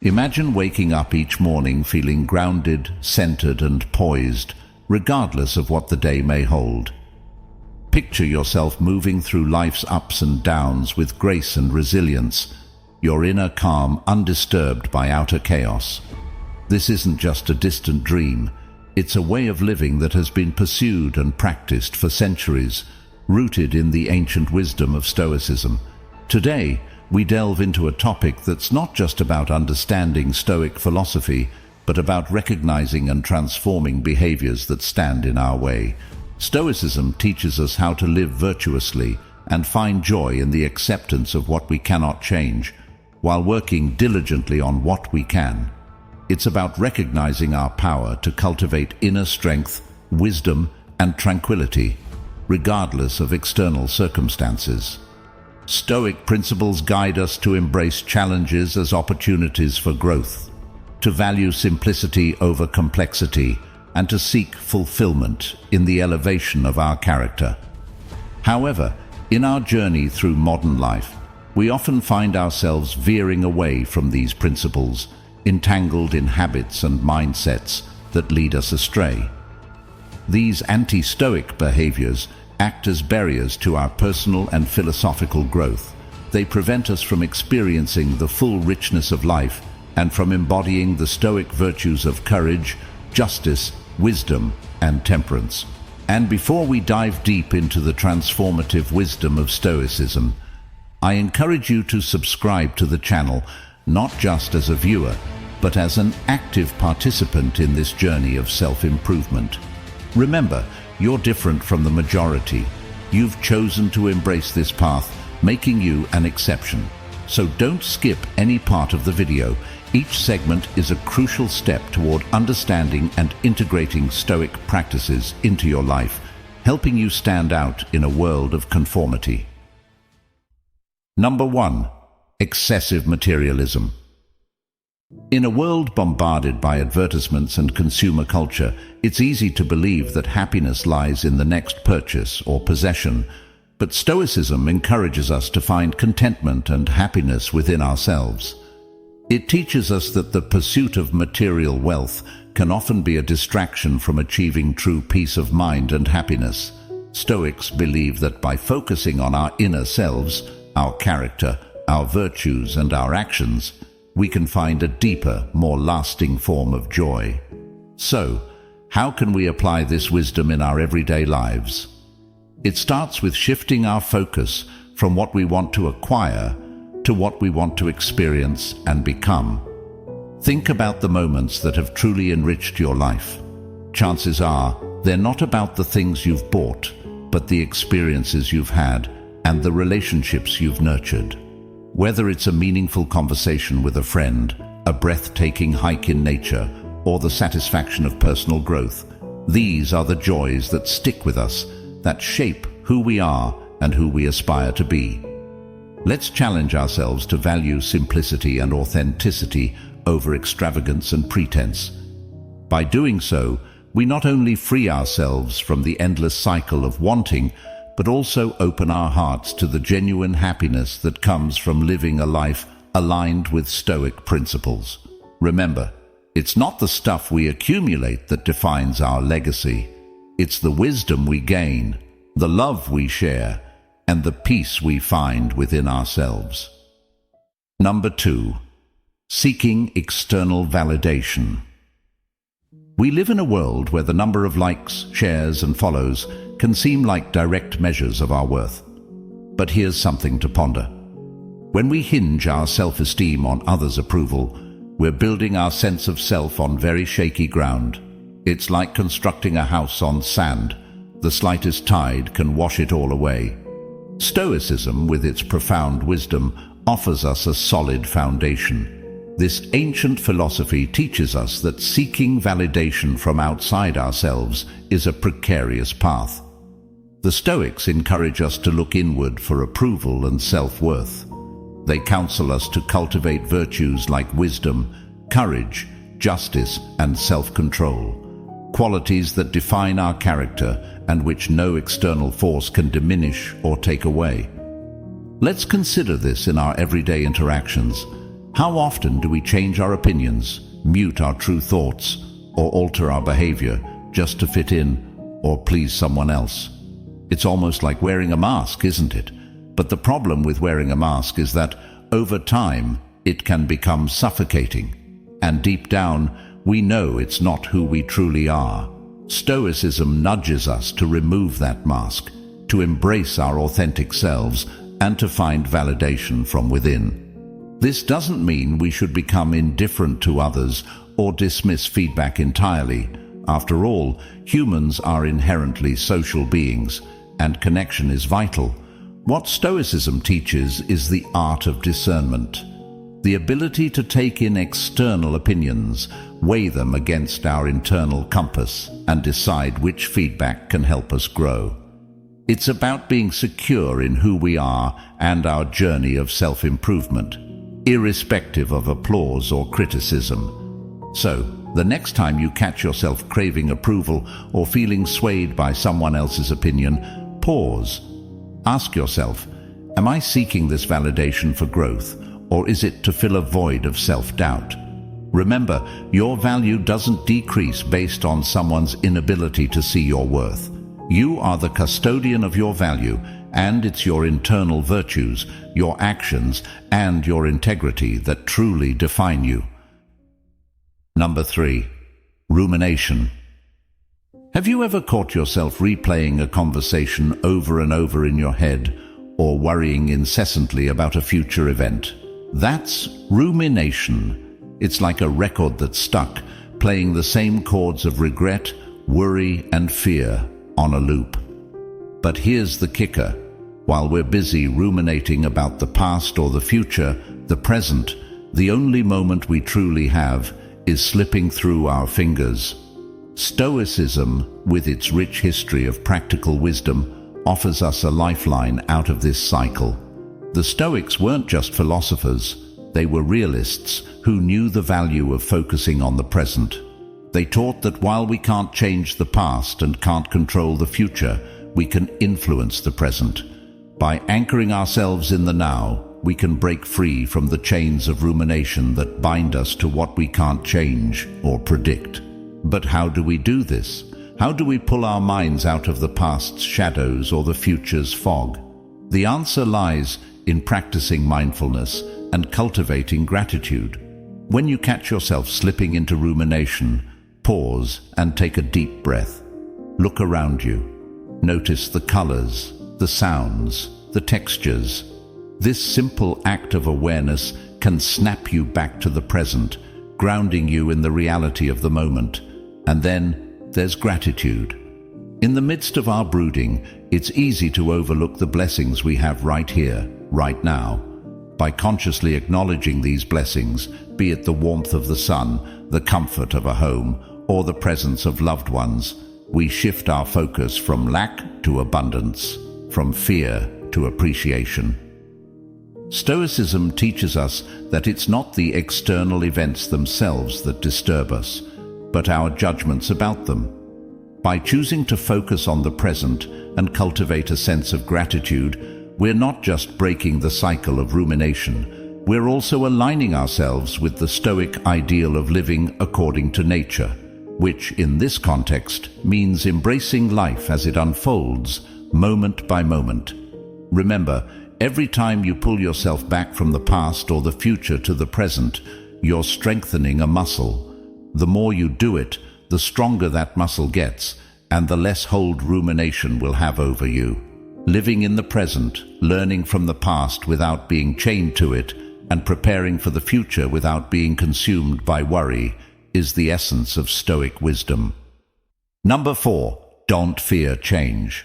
Imagine waking up each morning feeling grounded, centered, and poised, regardless of what the day may hold. Picture yourself moving through life's ups and downs with grace and resilience, your inner calm undisturbed by outer chaos. This isn't just a distant dream, it's a way of living that has been pursued and practiced for centuries, rooted in the ancient wisdom of Stoicism. Today, we delve into a topic that's not just about understanding Stoic philosophy, but about recognizing and transforming behaviors that stand in our way. Stoicism teaches us how to live virtuously and find joy in the acceptance of what we cannot change, while working diligently on what we can. It's about recognizing our power to cultivate inner strength, wisdom, and tranquility, regardless of external circumstances. Stoic principles guide us to embrace challenges as opportunities for growth, to value simplicity over complexity, and to seek fulfillment in the elevation of our character. However, in our journey through modern life, we often find ourselves veering away from these principles, entangled in habits and mindsets that lead us astray. These anti-Stoic behaviors act as barriers to our personal and philosophical growth. They prevent us from experiencing the full richness of life and from embodying the Stoic virtues of courage, justice, wisdom, and temperance. And before we dive deep into the transformative wisdom of Stoicism, I encourage you to subscribe to the channel, not just as a viewer, but as an active participant in this journey of self-improvement. Remember, you're different from the majority. You've chosen to embrace this path, making you an exception. So don't skip any part of the video. Each segment is a crucial step toward understanding and integrating Stoic practices into your life, helping you stand out in a world of conformity. Number 1. Excessive materialism. In a world bombarded by advertisements and consumer culture, it's easy to believe that happiness lies in the next purchase or possession, but Stoicism encourages us to find contentment and happiness within ourselves. It teaches us that the pursuit of material wealth can often be a distraction from achieving true peace of mind and happiness. Stoics believe that by focusing on our inner selves, our character, our virtues, and our actions, we can find a deeper, more lasting form of joy. So, how can we apply this wisdom in our everyday lives? It starts with shifting our focus from what we want to acquire to what we want to experience and become. Think about the moments that have truly enriched your life. Chances are they're not about the things you've bought, but the experiences you've had and the relationships you've nurtured. Whether it's a meaningful conversation with a friend, a breathtaking hike in nature, or the satisfaction of personal growth, these are the joys that stick with us, that shape who we are and who we aspire to be. Let's challenge ourselves to value simplicity and authenticity over extravagance and pretense. By doing so, we not only free ourselves from the endless cycle of wanting, but also open our hearts to the genuine happiness that comes from living a life aligned with Stoic principles. Remember, it's not the stuff we accumulate that defines our legacy. It's the wisdom we gain, the love we share, and the peace we find within ourselves. Number 2. Seeking external validation. We live in a world where the number of likes, shares, and follows can seem like direct measures of our worth. But here's something to ponder. When we hinge our self-esteem on others' approval, we're building our sense of self on very shaky ground. It's like constructing a house on sand. The slightest tide can wash it all away. Stoicism, with its profound wisdom, offers us a solid foundation. This ancient philosophy teaches us that seeking validation from outside ourselves is a precarious path. The Stoics encourage us to look inward for approval and self-worth. They counsel us to cultivate virtues like wisdom, courage, justice, and self-control, qualities that define our character and which no external force can diminish or take away. Let's consider this in our everyday interactions. How often do we change our opinions, mute our true thoughts, or alter our behavior just to fit in or please someone else? It's almost like wearing a mask, isn't it? But the problem with wearing a mask is that, over time, it can become suffocating. And deep down, we know it's not who we truly are. Stoicism nudges us to remove that mask, to embrace our authentic selves, and to find validation from within. This doesn't mean we should become indifferent to others or dismiss feedback entirely. After all, humans are inherently social beings, and connection is vital. What Stoicism teaches is the art of discernment, the ability to take in external opinions, weigh them against our internal compass, and decide which feedback can help us grow. It's about being secure in who we are and our journey of self-improvement, irrespective of applause or criticism. So, the next time you catch yourself craving approval or feeling swayed by someone else's opinion, pause. Ask yourself, am I seeking this validation for growth, or is it to fill a void of self-doubt? Remember, your value doesn't decrease based on someone's inability to see your worth. You are the custodian of your value, and it's your internal virtues, your actions, and your integrity that truly define you. Number 3. Rumination. Have you ever caught yourself replaying a conversation over and over in your head, or worrying incessantly about a future event? That's rumination. It's like a record that's stuck, playing the same chords of regret, worry, and fear on a loop. But here's the kicker. While we're busy ruminating about the past or the future, the present, the only moment we truly have, is slipping through our fingers. Stoicism, with its rich history of practical wisdom, offers us a lifeline out of this cycle. The Stoics weren't just philosophers, they were realists who knew the value of focusing on the present. They taught that while we can't change the past and can't control the future, we can influence the present. By anchoring ourselves in the now, we can break free from the chains of rumination that bind us to what we can't change or predict. But how do we do this? How do we pull our minds out of the past's shadows or the future's fog? The answer lies in practicing mindfulness and cultivating gratitude. When you catch yourself slipping into rumination, pause and take a deep breath. Look around you. Notice the colors, the sounds, the textures. This simple act of awareness can snap you back to the present, grounding you in the reality of the moment. And then there's gratitude. In the midst of our brooding, it's easy to overlook the blessings we have right here, right now. By consciously acknowledging these blessings, be it the warmth of the sun, the comfort of a home, or the presence of loved ones, we shift our focus from lack to abundance, from fear to appreciation. Stoicism teaches us that it's not the external events themselves that disturb us, but our judgments about them. By choosing to focus on the present and cultivate a sense of gratitude, we're not just breaking the cycle of rumination, we're also aligning ourselves with the Stoic ideal of living according to nature, which in this context means embracing life as it unfolds, moment by moment. Remember, every time you pull yourself back from the past or the future to the present, you're strengthening a muscle. The more you do it, the stronger that muscle gets, and the less hold rumination will have over you. Living in the present, learning from the past without being chained to it, and preparing for the future without being consumed by worry, is the essence of Stoic wisdom. Number 4. Don't fear change.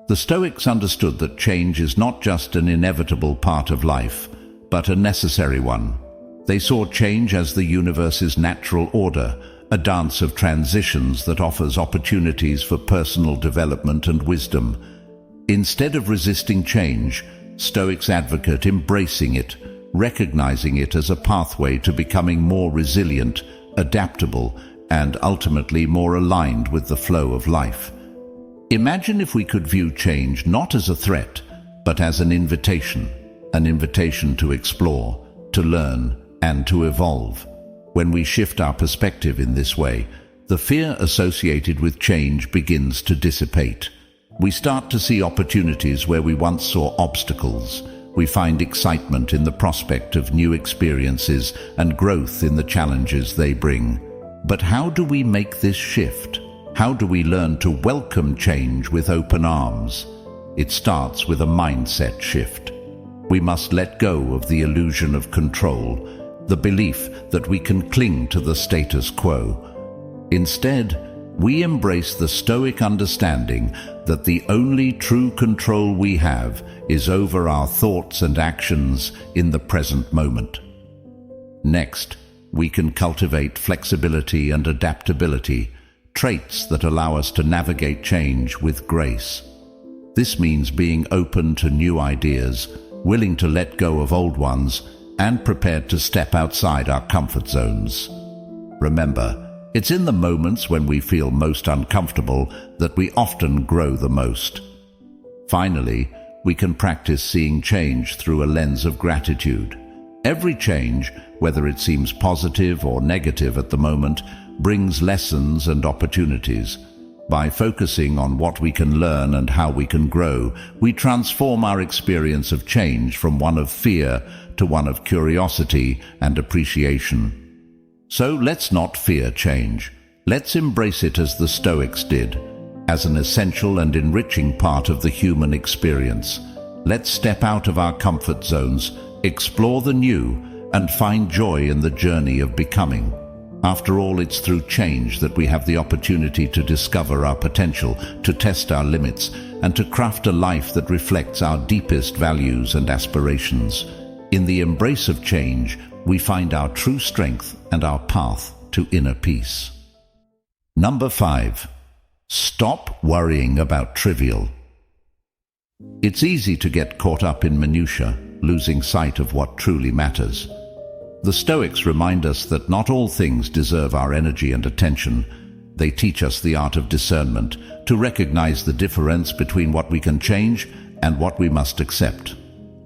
The Stoics understood that change is not just an inevitable part of life, but a necessary one. They saw change as the universe's natural order, a dance of transitions that offers opportunities for personal development and wisdom. Instead of resisting change, Stoics advocate embracing it, recognizing it as a pathway to becoming more resilient, adaptable, and ultimately more aligned with the flow of life. Imagine if we could view change not as a threat, but as an invitation to explore, to to learn and to evolve. When we shift our perspective in this way, the fear associated with change begins to dissipate. We start to see opportunities where we once saw obstacles. We find excitement in the prospect of new experiences and growth in the challenges they bring. But how do we make this shift? How do we learn to welcome change with open arms? It starts with a mindset shift. We must let go of the illusion of control, the belief that we can cling to the status quo. Instead, we embrace the Stoic understanding that the only true control we have is over our thoughts and actions in the present moment. Next, we can cultivate flexibility and adaptability, traits that allow us to navigate change with grace. This means being open to new ideas, willing to let go of old ones, and prepared to step outside our comfort zones. Remember, it's in the moments when we feel most uncomfortable that we often grow the most. Finally, we can practice seeing change through a lens of gratitude. Every change, whether it seems positive or negative at the moment, brings lessons and opportunities. By focusing on what we can learn and how we can grow, we transform our experience of change from one of fear to one of curiosity and appreciation. So let's not fear change. Let's embrace it as the Stoics did, as an essential and enriching part of the human experience. Let's step out of our comfort zones, explore the new, and find joy in the journey of becoming. After all, it's through change that we have the opportunity to discover our potential, to test our limits, and to craft a life that reflects our deepest values and aspirations. In the embrace of change, we find our true strength and our path to inner peace. Number 5. Stop worrying about trivial. It's easy to get caught up in minutiae, losing sight of what truly matters. The Stoics remind us that not all things deserve our energy and attention. They teach us the art of discernment, to recognize the difference between what we can change and what we must accept.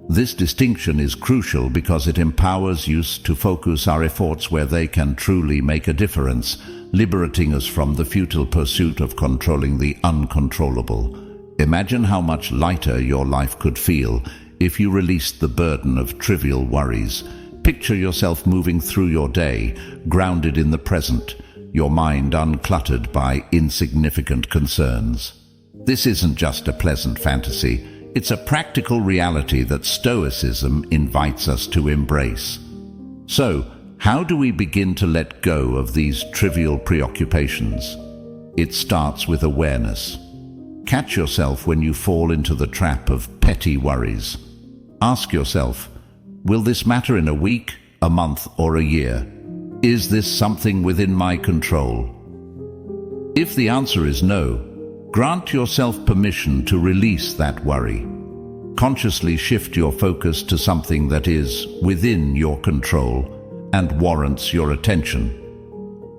This distinction is crucial because it empowers us to focus our efforts where they can truly make a difference, liberating us from the futile pursuit of controlling the uncontrollable. Imagine how much lighter your life could feel if you released the burden of trivial worries. Picture yourself moving through your day, grounded in the present, your mind uncluttered by insignificant concerns. This isn't just a pleasant fantasy, it's a practical reality that Stoicism invites us to embrace. So, how do we begin to let go of these trivial preoccupations? It starts with awareness. Catch yourself when you fall into the trap of petty worries. Ask yourself, will this matter in a week, a month, or a year? Is this something within my control? If the answer is no, grant yourself permission to release that worry. Consciously shift your focus to something that is within your control and warrants your attention.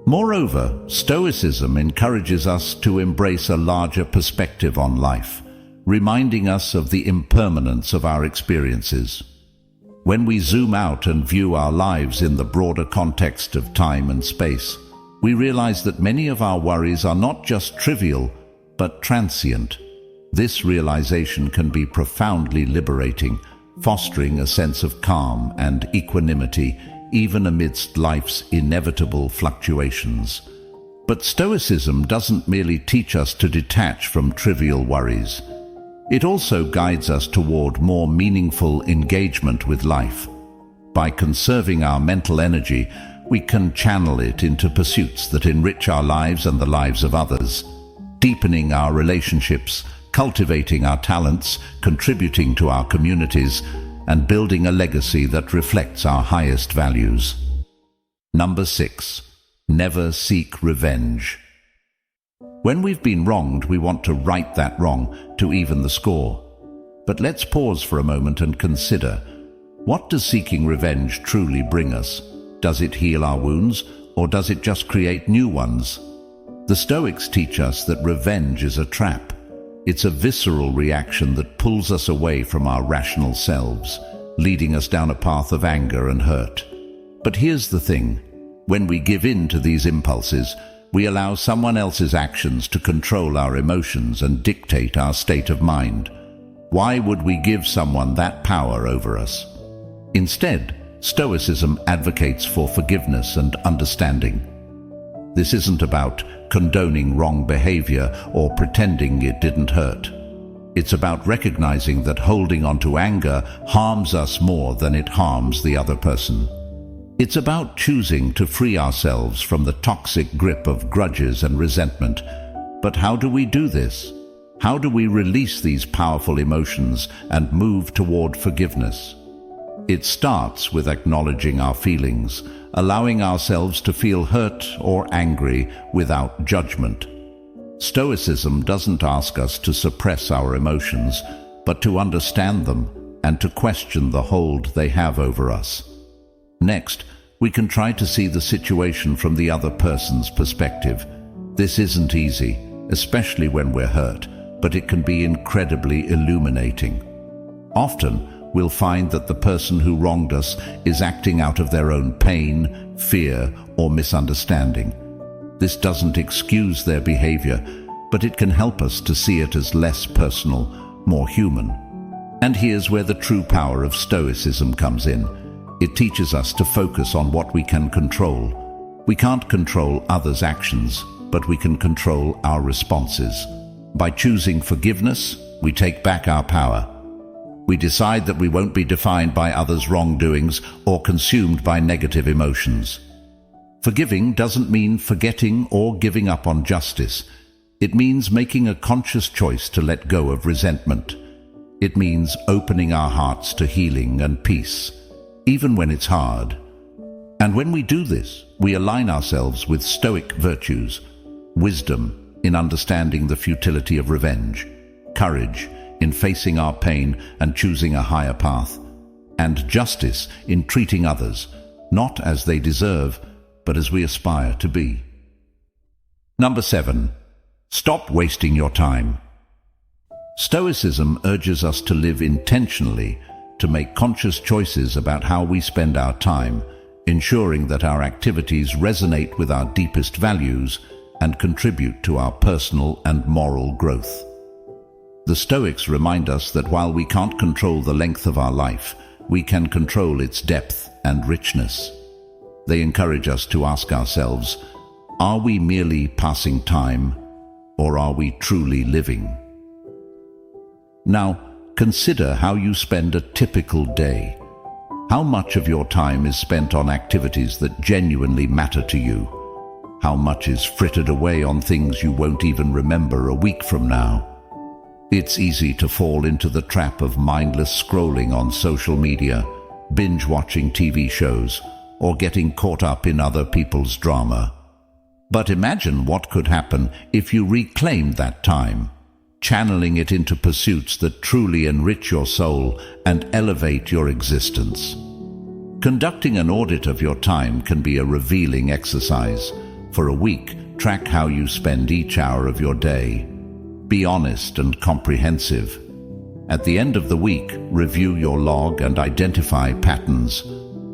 Moreover, Stoicism encourages us to embrace a larger perspective on life, reminding us of the impermanence of our experiences. When we zoom out and view our lives in the broader context of time and space, we realize that many of our worries are not just trivial, but transient. This realization can be profoundly liberating, fostering a sense of calm and equanimity, even amidst life's inevitable fluctuations. But Stoicism doesn't merely teach us to detach from trivial worries. It also guides us toward more meaningful engagement with life. By conserving our mental energy, we can channel it into pursuits that enrich our lives and the lives of others, deepening our relationships, cultivating our talents, contributing to our communities, and building a legacy that reflects our highest values. Number 6. Never seek revenge. When we've been wronged, we want to right that wrong, to even the score. But let's pause for a moment and consider, what does seeking revenge truly bring us? Does it heal our wounds, or does it just create new ones? The Stoics teach us that revenge is a trap. It's a visceral reaction that pulls us away from our rational selves. leading us down a path of anger and hurt. But here's the thing. When we give in to these impulses, we allow someone else's actions to control our emotions and dictate our state of mind. Why would we give someone that power over us? Instead, Stoicism advocates for forgiveness and understanding. This isn't about condoning wrong behavior or pretending it didn't hurt. It's about recognizing that holding on to anger harms us more than it harms the other person. It's about choosing to free ourselves from the toxic grip of grudges and resentment. But how do we do this? How do we release these powerful emotions and move toward forgiveness? It starts with acknowledging our feelings, allowing ourselves to feel hurt or angry without judgment. Stoicism doesn't ask us to suppress our emotions, but to understand them and to question the hold they have over us. Next, we can try to see the situation from the other person's perspective. This isn't easy, especially when we're hurt, but it can be incredibly illuminating. Often, we'll find that the person who wronged us is acting out of their own pain, fear, or misunderstanding. This doesn't excuse their behavior, but it can help us to see it as less personal, more human. And here's where the true power of Stoicism comes in. It teaches us to focus on what we can control. We can't control others' actions, but we can control our responses. By choosing forgiveness, we take back our power. We decide that we won't be defined by others' wrongdoings or consumed by negative emotions. Forgiving doesn't mean forgetting or giving up on justice. It means making a conscious choice to let go of resentment. It means opening our hearts to healing and peace, even when it's hard. And when we do this, we align ourselves with Stoic virtues: wisdom in understanding the futility of revenge, courage in facing our pain and choosing a higher path, and justice in treating others, not as they deserve, but as we aspire to be. Number 7. Stop wasting your time. Stoicism urges us to live intentionally, to make conscious choices about how we spend our time, ensuring that our activities resonate with our deepest values and contribute to our personal and moral growth. The Stoics remind us that while we can't control the length of our life, we can control its depth and richness. They encourage us to ask ourselves, are we merely passing time, or are we truly living? Now, consider how you spend a typical day. How much of your time is spent on activities that genuinely matter to you? How much is frittered away on things you won't even remember a week from now? It's easy to fall into the trap of mindless scrolling on social media, binge-watching TV shows, or getting caught up in other people's drama. But imagine what could happen if you reclaimed that time, channeling it into pursuits that truly enrich your soul and elevate your existence. Conducting an audit of your time can be a revealing exercise. For a week, track how you spend each hour of your day. Be honest and comprehensive. At the end of the week, review your log and identify patterns.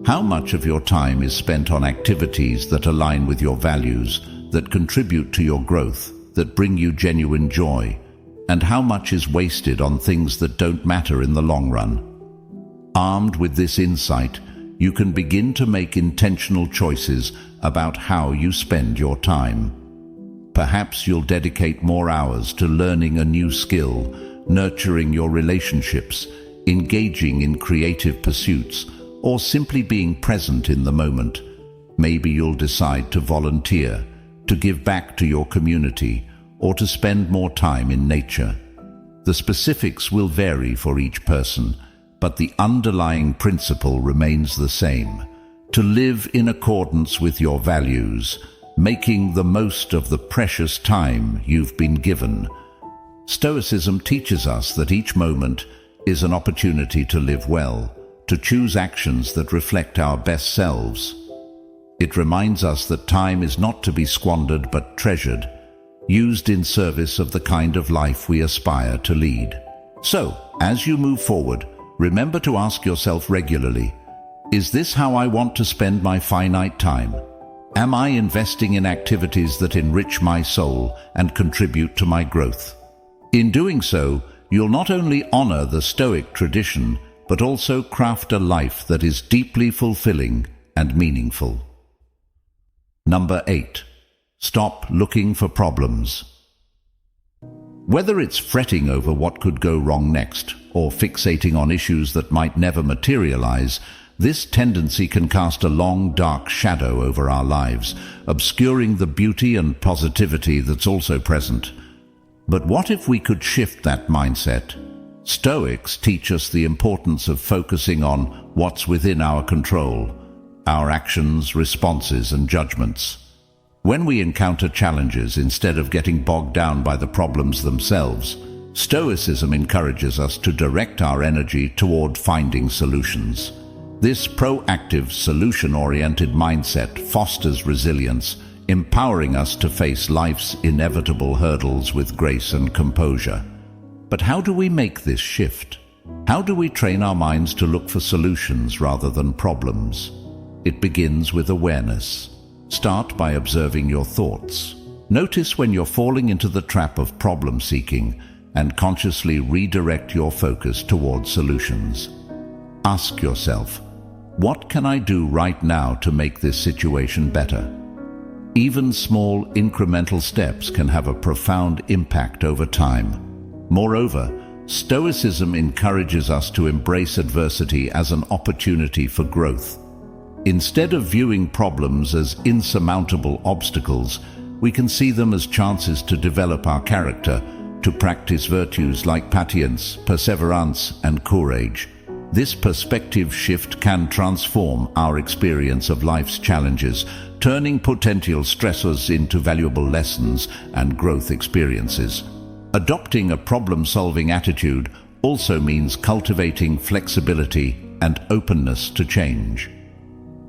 How much of your time is spent on activities that align with your values, that contribute to your growth, that bring you genuine joy? And how much is wasted on things that don't matter in the long run? Armed with this insight, you can begin to make intentional choices about how you spend your time. Perhaps you'll dedicate more hours to learning a new skill, nurturing your relationships, engaging in creative pursuits, or simply being present in the moment. Maybe you'll decide to volunteer, to give back to your community, or to spend more time in nature. The specifics will vary for each person, but the underlying principle remains the same: to live in accordance with your values, making the most of the precious time you've been given. Stoicism teaches us that each moment is an opportunity to live well, to choose actions that reflect our best selves. It reminds us that time is not to be squandered but treasured, used in service of the kind of life we aspire to lead. So, as you move forward, remember to ask yourself regularly, is this how I want to spend my finite time? Am I investing in activities that enrich my soul and contribute to my growth? In doing so, you'll not only honor the Stoic tradition, but also craft a life that is deeply fulfilling and meaningful. Number 8. Stop looking for problems. Whether it's fretting over what could go wrong next, or fixating on issues that might never materialize, this tendency can cast a long, dark shadow over our lives, obscuring the beauty and positivity that's also present. But what if we could shift that mindset? Stoics teach us the importance of focusing on what's within our control, our actions, responses, and judgments. When we encounter challenges, instead of getting bogged down by the problems themselves, Stoicism encourages us to direct our energy toward finding solutions. This proactive, solution-oriented mindset fosters resilience, empowering us to face life's inevitable hurdles with grace and composure. But how do we make this shift? How do we train our minds to look for solutions rather than problems? It begins with awareness. Start by observing your thoughts. Notice when you're falling into the trap of problem-seeking and consciously redirect your focus toward solutions. Ask yourself, what can I do right now to make this situation better? Even small, incremental steps can have a profound impact over time. Moreover, Stoicism encourages us to embrace adversity as an opportunity for growth. Instead of viewing problems as insurmountable obstacles, we can see them as chances to develop our character, to practice virtues like patience, perseverance, and courage. This perspective shift can transform our experience of life's challenges, turning potential stressors into valuable lessons and growth experiences. Adopting a problem-solving attitude also means cultivating flexibility and openness to change.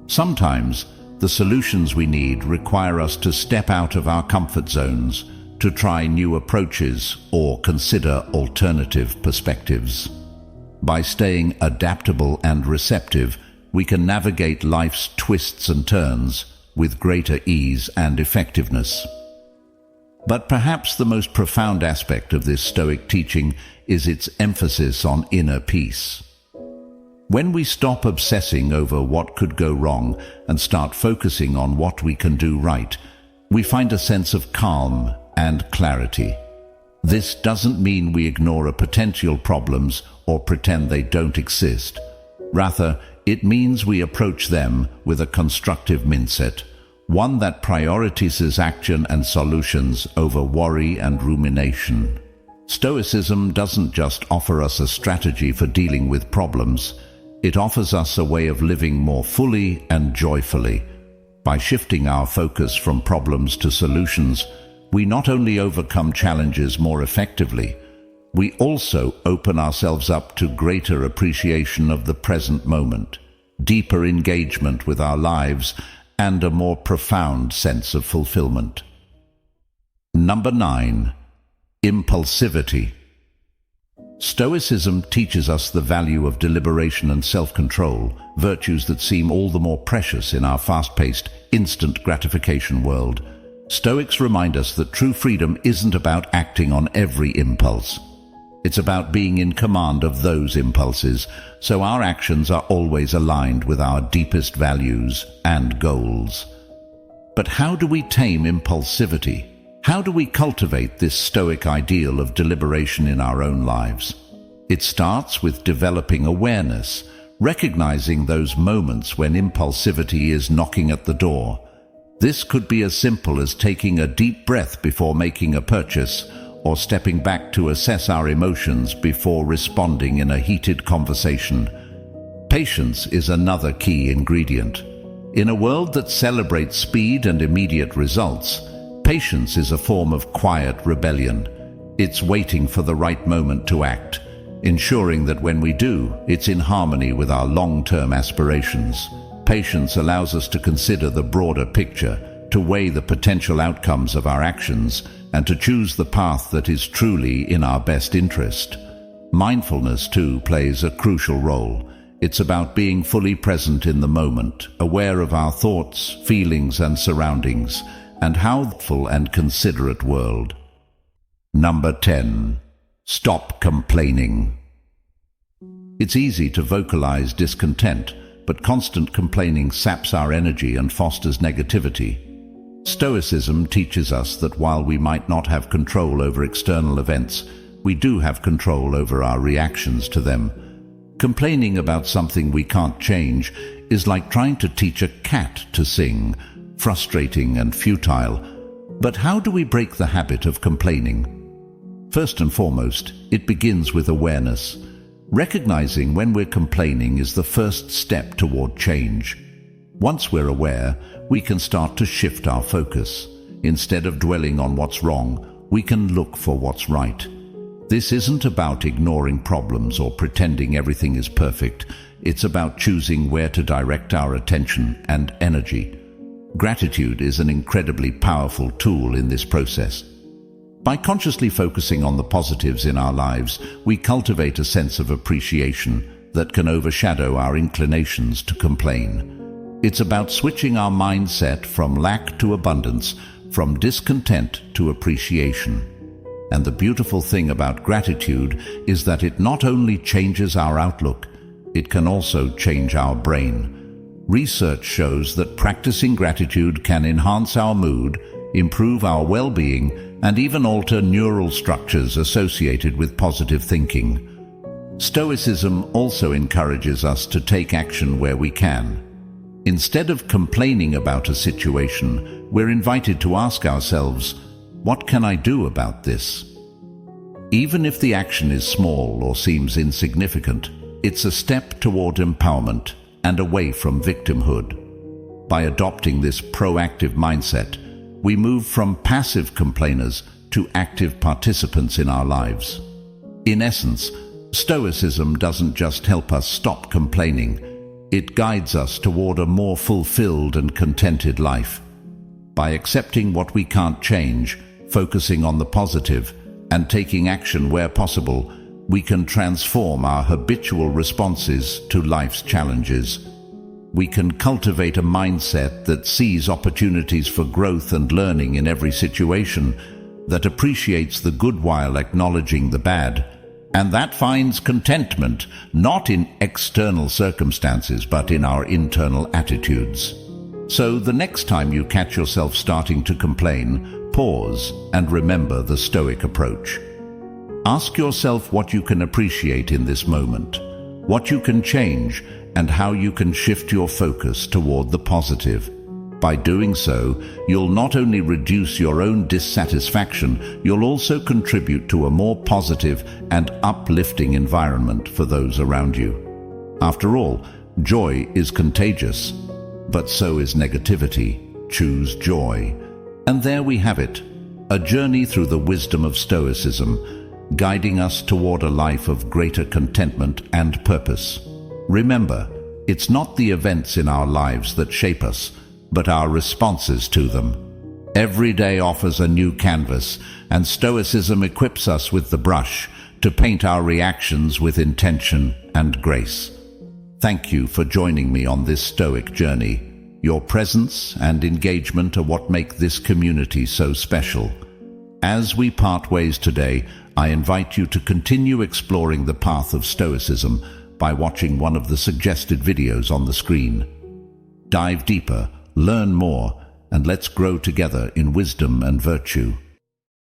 Sometimes, the solutions we need require us to step out of our comfort zones, to try new approaches or consider alternative perspectives. By staying adaptable and receptive, we can navigate life's twists and turns with greater ease and effectiveness. But perhaps the most profound aspect of this Stoic teaching is its emphasis on inner peace. When we stop obsessing over what could go wrong and start focusing on what we can do right, we find a sense of calm and clarity. This doesn't mean we ignore potential problems or pretend they don't exist. Rather, it means we approach them with a constructive mindset, one that prioritizes action and solutions over worry and rumination. Stoicism doesn't just offer us a strategy for dealing with problems, it offers us a way of living more fully and joyfully. By shifting our focus from problems to solutions, we not only overcome challenges more effectively, we also open ourselves up to greater appreciation of the present moment, deeper engagement with our lives, and a more profound sense of fulfillment. Number 9. Impulsivity. Stoicism teaches us the value of deliberation and self-control, virtues that seem all the more precious in our fast-paced, instant gratification world. Stoics remind us that true freedom isn't about acting on every impulse. It's about being in command of those impulses, so our actions are always aligned with our deepest values and goals. But how do we tame impulsivity? How do we cultivate this Stoic ideal of deliberation in our own lives? It starts with developing awareness, recognizing those moments when impulsivity is knocking at the door. This could be as simple as taking a deep breath before making a purchase, or stepping back to assess our emotions before responding in a heated conversation. Patience is another key ingredient. In a world that celebrates speed and immediate results, patience is a form of quiet rebellion. It's waiting for the right moment to act, ensuring that when we do, it's in harmony with our long-term aspirations. Patience allows us to consider the broader picture, to weigh the potential outcomes of our actions, and to choose the path that is truly in our best interest. Mindfulness, too, plays a crucial role. It's about being fully present in the moment, aware of our thoughts, feelings, and surroundings, and how thoughtful and considerate world. Number 10. Stop complaining. It's easy to vocalize discontent, but constant complaining saps our energy and fosters negativity. Stoicism teaches us that while we might not have control over external events, we do have control over our reactions to them. Complaining about something we can't change is like trying to teach a cat to sing, frustrating and futile. But how do we break the habit of complaining? First and foremost, it begins with awareness. Recognizing when we're complaining is the first step toward change. Once we're aware, we can start to shift our focus. Instead of dwelling on what's wrong, we can look for what's right. This isn't about ignoring problems or pretending everything is perfect. It's about choosing where to direct our attention and energy. Gratitude is an incredibly powerful tool in this process. By consciously focusing on the positives in our lives, we cultivate a sense of appreciation that can overshadow our inclinations to complain. It's about switching our mindset from lack to abundance, from discontent to appreciation. And the beautiful thing about gratitude is that it not only changes our outlook, it can also change our brain. Research shows that practicing gratitude can enhance our mood, improve our well-being, and even alter neural structures associated with positive thinking. Stoicism also encourages us to take action where we can. Instead of complaining about a situation, we're invited to ask ourselves, what can I do about this? Even if the action is small or seems insignificant, it's a step toward empowerment and away from victimhood. By adopting this proactive mindset, we move from passive complainers to active participants in our lives. In essence, Stoicism doesn't just help us stop complaining, it guides us toward a more fulfilled and contented life. By accepting what we can't change, focusing on the positive, and taking action where possible, we can transform our habitual responses to life's challenges. We can cultivate a mindset that sees opportunities for growth and learning in every situation, that appreciates the good while acknowledging the bad, and that finds contentment not in external circumstances but in our internal attitudes. So the next time you catch yourself starting to complain, pause and remember the Stoic approach. Ask yourself what you can appreciate in this moment, what you can change, and how you can shift your focus toward the positive. By doing so, you'll not only reduce your own dissatisfaction, you'll also contribute to a more positive and uplifting environment for those around you. After all, joy is contagious, but so is negativity. Choose joy. And there we have it, a journey through the wisdom of Stoicism, guiding us toward a life of greater contentment and purpose. Remember, it's not the events in our lives that shape us, but our responses to them. Every day offers a new canvas, and Stoicism equips us with the brush to paint our reactions with intention and grace. Thank you for joining me on this Stoic journey. Your presence and engagement are what make this community so special. As we part ways today, I invite you to continue exploring the path of Stoicism by watching one of the suggested videos on the screen. Dive deeper, learn more, and let's grow together in wisdom and virtue.